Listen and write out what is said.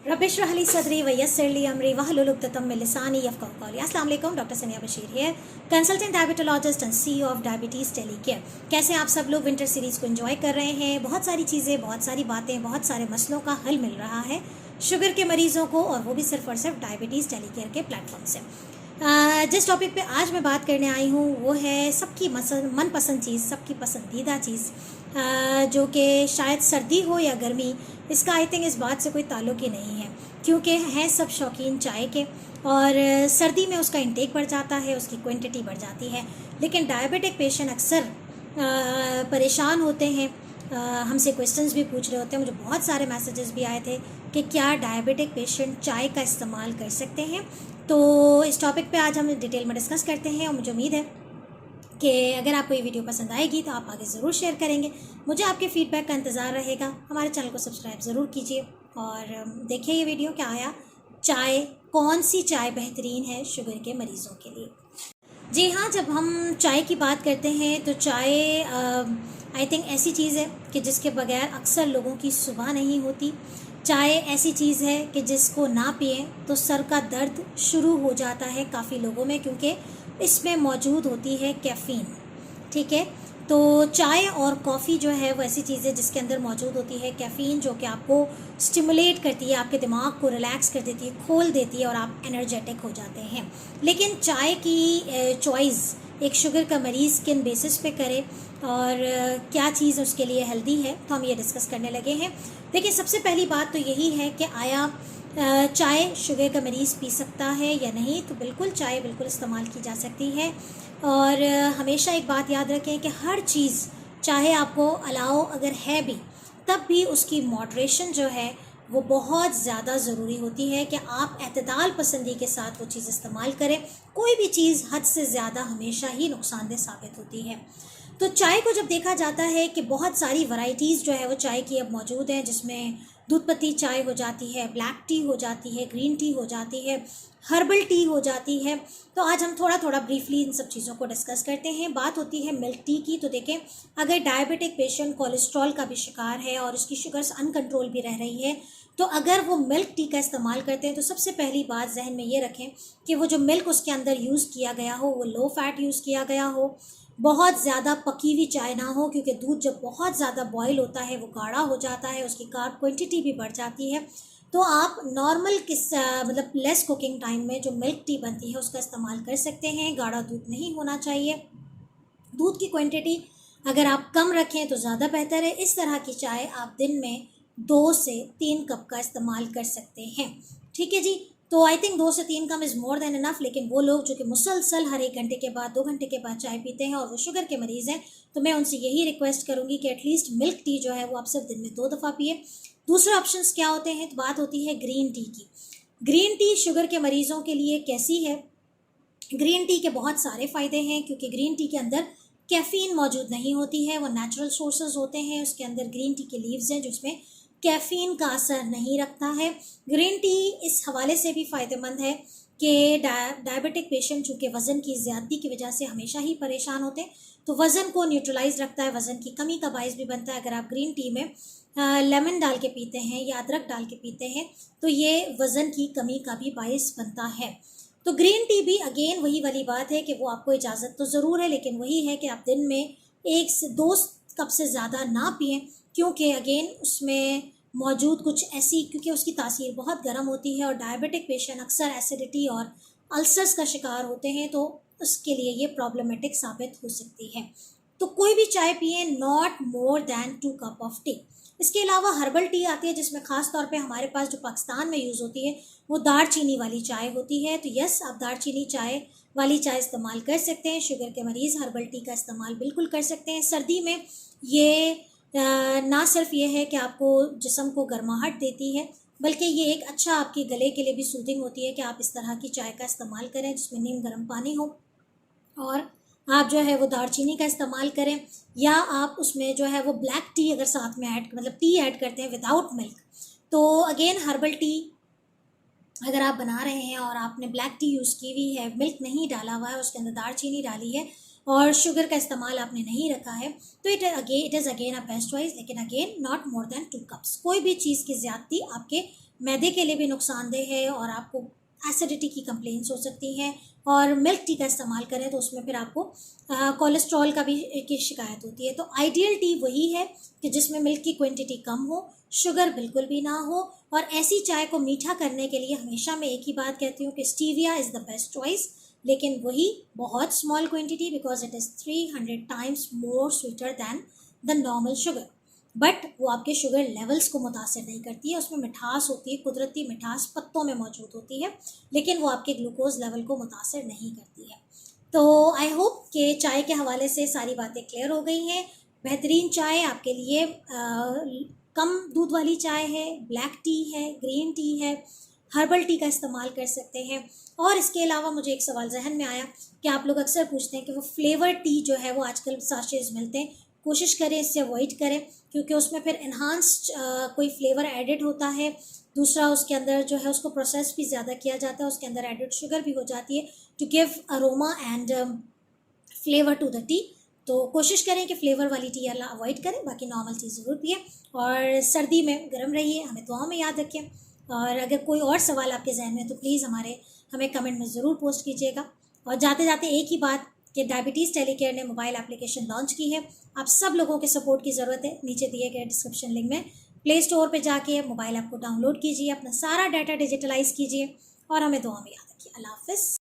रब इश्रह ली सदरी व यस्सिर ली अमरी वहलुल उक़दतम मिन लिसानी यफ़क़हू क़ौली। अस्सलाम वालेकुम, डॉक्टर सनिया बशीर है, consultant diabetologist and CEO of diabetes tele care. कैसे आप सब लोग विंटर सीरीज़ को एंजॉय कर रहे हैं? बहुत सारी चीज़ें, बहुत सारी बातें, बहुत सारे मसलों का हल मिल रहा है शुगर के मरीज़ों को, और वो भी सिर्फ और सिर्फ डायबिटीज़ टेली केयर के प्लेटफॉर्म से। जिस टॉपिक पे आज मैं बात करने आई हूँ वो है सबकी मनपसंद चीज़, सबकी पसंदीदा चीज़, जो कि शायद सर्दी हो या गर्मी, इसका आई थिंक इस बात से कोई ताल्लुक़ ही नहीं है, क्योंकि हैं सब शौकीन चाय के, और सर्दी में उसका इंटेक बढ़ जाता है, उसकी क्वांटिटी बढ़ जाती है। लेकिन डायबिटिक पेशेंट अक्सर परेशान होते हैं, हमसे क्वेश्चंस भी पूछ रहे होते हैं। मुझे बहुत सारे मैसेजेस भी आए थे कि क्या डायबिटिक पेशेंट चाय का इस्तेमाल कर सकते हैं। तो इस टॉपिक पे आज हम डिटेल में डिस्कस करते हैं, और मुझे उम्मीद है कि अगर आपको ये वीडियो पसंद आएगी तो आप आगे ज़रूर शेयर करेंगे। मुझे आपके फीडबैक का इंतज़ार रहेगा। हमारे चैनल को सब्सक्राइब ज़रूर कीजिए और देखिए ये वीडियो क्या आया, चाय, कौन सी चाय बेहतरीन है शुगर के मरीज़ों के लिए। जी हाँ, जब हम चाय की बात करते हैं तो चाय आई थिंक ऐसी चीज़ है कि जिसके बगैर अक्सर लोगों की सुबह नहीं होती। चाय ऐसी चीज़ है कि जिसको ना पिएं तो सर का दर्द शुरू हो जाता है काफ़ी लोगों में, क्योंकि इसमें मौजूद होती है कैफ़ीन। ठीक है, तो चाय और कॉफ़ी जो है वो ऐसी चीज़ है जिसके अंदर मौजूद होती है कैफ़ीन, जो कि आपको स्टिमुलेट करती है, आपके दिमाग को रिलैक्स कर देती है, खोल देती है, और आप एनर्जेटिक हो जाते हैं। लेकिन चाय की चॉइस एक शुगर का मरीज़ किन बेसिस पे करे और क्या चीज़ उसके लिए हेल्दी है, तो हम ये डिस्कस करने लगे हैं। देखिए, सबसे पहली बात तो यही है कि आया चाय शुगर का मरीज़ पी सकता है या नहीं। तो बिल्कुल चाय बिल्कुल इस्तेमाल की जा सकती है, और हमेशा एक बात याद रखें कि हर चीज़, चाहे आपको अलाउ अगर है भी, तब भी उसकी मॉडरेशन जो है वो बहुत ज़्यादा ज़रूरी होती है कि आप एतदाल पसंदी के साथ वो चीज़ इस्तेमाल करें। कोई भी चीज़ हद से ज़्यादा हमेशा ही नुकसानदेह साबित होती है। तो चाय को जब देखा जाता है कि बहुत सारी वैरायटीज़ जो है वो चाय की अब मौजूद हैं, जिसमें दूध पत्ती चाय हो जाती है, ब्लैक टी हो जाती है, ग्रीन टी हो जाती है, हर्बल टी हो जाती है। तो आज हम थोड़ा थोड़ा ब्रीफली इन सब चीज़ों को डिस्कस करते हैं। बात होती है मिल्क टी की। तो देखें, अगर डायबिटिक पेशेंट कोलेस्ट्रॉल का भी शिकार है और उसकी शुगर्स अनकंट्रोल भी रह रही है, तो अगर वो मिल्क टी का इस्तेमाल करते हैं तो सबसे पहली बात जहन में ये रखें कि वो जो मिल्क उसके अंदर यूज़ किया गया हो वो लो फैट यूज़ किया गया हो, बहुत ज़्यादा पकी हुई चाय ना हो, क्योंकि दूध जब बहुत ज़्यादा बॉयल होता है वो गाढ़ा हो जाता है, उसकी कार्ब क्वांटिटी भी बढ़ जाती है। तो आप नॉर्मल मतलब लेस कुकिंग टाइम में जो मिल्क टी बनती है उसका इस्तेमाल कर सकते हैं। गाढ़ा दूध नहीं होना चाहिए। दूध की क्वांटिटी अगर आप कम रखें तो ज़्यादा बेहतर है। इस तरह की चाय आप दिन में 2 से 3 कप का इस्तेमाल कर सकते हैं। ठीक है जी। तो आई थिंक 2 से 3 cup is more than enough. लेकिन वो लोग जो कि मुसलसल हर 1 घंटे के बाद, 2 घंटे के बाद चाय पीते हैं और वो शुगर के मरीज़ हैं, तो मैं उनसे यही रिक्वेस्ट करूँगी कि एटलीस्ट मिल्क टी जो है वो आप सिर्फ दिन में 2 दफ़ा पिए। दूसरे ऑप्शंस क्या होते हैं? तो बात होती है ग्रीन टी की। ग्रीन टी शुगर के मरीज़ों के लिए कैसी है? ग्रीन टी के बहुत सारे फ़ायदे हैं, क्योंकि ग्रीन टी के अंदर कैफ़ीन मौजूद नहीं होती है, वो नेचुरल सोर्सेज होते हैं। उसके अंदर ग्रीन टी के लीव्स हैं जिसमें कैफ़ीन का असर नहीं रखता है। ग्रीन टी इस हवाले से भी फ़ायदेमंद है कि डायबिटिक पेशेंट चूँकि वज़न की ज़्यादती की वजह से हमेशा ही परेशान होते हैं, तो वज़न को न्यूट्रलाइज़ रखता है, वज़न की कमी का बायस भी बनता है। अगर आप ग्रीन टी में लेमन डाल के पीते हैं या अदरक डाल के पीते हैं तो ये वज़न की कमी का भी बायस बनता है। तो ग्रीन टी भी अगेन वही वाली बात है कि वो आपको इजाज़त तो ज़रूर है, लेकिन वही है कि आप दिन में 1 से 2 कप से ज़्यादा ना पिएं, क्योंकि अगेन उसमें मौजूद कुछ ऐसी, क्योंकि उसकी तासीर बहुत गर्म होती है और डायबिटिक पेशेंट अक्सर एसिडिटी और अल्सर्स का शिकार होते हैं, तो उसके लिए ये प्रॉब्लमेटिक साबित हो सकती है। तो कोई भी चाय पिए, not more than 2 cup of T. इसके अलावा हर्बल टी आती है, जिसमें ख़ास तौर पे हमारे पास जो पाकिस्तान में यूज़ होती है वो दारचीनी वाली चाय होती है। तो यस, आप दारचीनी चाय वाली चाय इस्तेमाल कर सकते हैं। शुगर के मरीज़ हर्बल टी का इस्तेमाल बिल्कुल कर सकते हैं। सर्दी में ये ना सिर्फ ये है कि आपको जिस्म को गर्माहट देती है, बल्कि ये एक अच्छा आपके गले के लिए भी सूदिंग होती है कि आप इस तरह की चाय का इस्तेमाल करें जिसमें नीम गर्म पानी हो, और आप जो है वो दारचीनी का इस्तेमाल करें, या आप उसमें जो है वो ब्लैक टी अगर साथ में ऐड, मतलब टी ऐड करते हैं विदाउट मिल्क, तो अगेन हर्बल टी अगर आप बना रहे हैं और आपने ब्लैक टी यूज़ की हुई है, मिल्क नहीं डाला हुआ है, उसके अंदर दारचीनी डाली है और शुगर का इस्तेमाल आपने नहीं रखा है, तो it is again a best choice. लेकिन again not more than 2 cups. कोई भी चीज़ की ज़्यादती आपके मैदे के लिए भी नुकसानदेह है और आपको एसिडिटी की कंप्लेंट्स हो सकती हैं। और मिल्क टी का इस्तेमाल करें तो उसमें फिर आपको कोलेस्ट्रॉल का भी की शिकायत होती है। तो आइडियल टी वही है कि जिसमें मिल्क की क्वांटिटी कम हो, शुगर बिल्कुल भी ना हो। और ऐसी चाय को मीठा करने के लिए हमेशा मैं एक ही बात कहती हूँ कि stevia is the best choice, लेकिन वही बहुत small quantity, because it is 300 times more sweeter than the normal sugar. But वो आपके शुगर लेवल्स को मुतासर नहीं करती है, उसमें मिठास होती है, कुदरती मिठास पत्तों में मौजूद होती है, लेकिन वो आपके ग्लूकोज लेवल को मुतासर नहीं करती है। तो आई होप कि चाय के हवाले से सारी बातें क्लियर हो गई हैं। बेहतरीन चाय आपके लिए कम दूध वाली चाय है, ब्लैक टी है, ग्रीन टी है, हर्बल टी का इस्तेमाल कर सकते हैं। और इसके अलावा मुझे एक सवाल जहन में आया कि आप लोग अक्सर पूछते हैं कि वो फ्लेवर टी जो है वो आजकल साशेज मिलते हैं, कोशिश करें इससे अवॉइड करें, क्योंकि उसमें फिर इन्हांस्ड कोई फ्लेवर एडिड होता है। दूसरा, उसके अंदर जो है उसको प्रोसेस भी ज़्यादा किया जाता है, उसके अंदर एडिड शुगर भी हो जाती है to give aroma and flavour to the tea. तो कोशिश करें कि फ्लेवर वाली टी अल्लाह अवॉइड करें, बाकी नॉर्मल टी ज़रूर पिए। और सर्दी में गर्म रहिए, हमें दुआओं में याद रखें। और अगर कोई और सवाल आपके जहन में तो प्लीज़ हमें कमेंट में ज़रूर पोस्ट कीजिएगा। और जाते जाते एक ही बात कि डायबिटीज़ टेलीकेयर ने मोबाइल एप्लीकेशन लॉन्च की है। आप सब लोगों के सपोर्ट की ज़रूरत है। नीचे दिए गए डिस्क्रिप्शन लिंक में प्ले स्टोर पे जाके मोबाइल ऐप को डाउनलोड कीजिए, अपना सारा डाटा डिजिटलाइज कीजिए और हमें दुआ में याद रखिए। अल्लाह हाफ़िज़।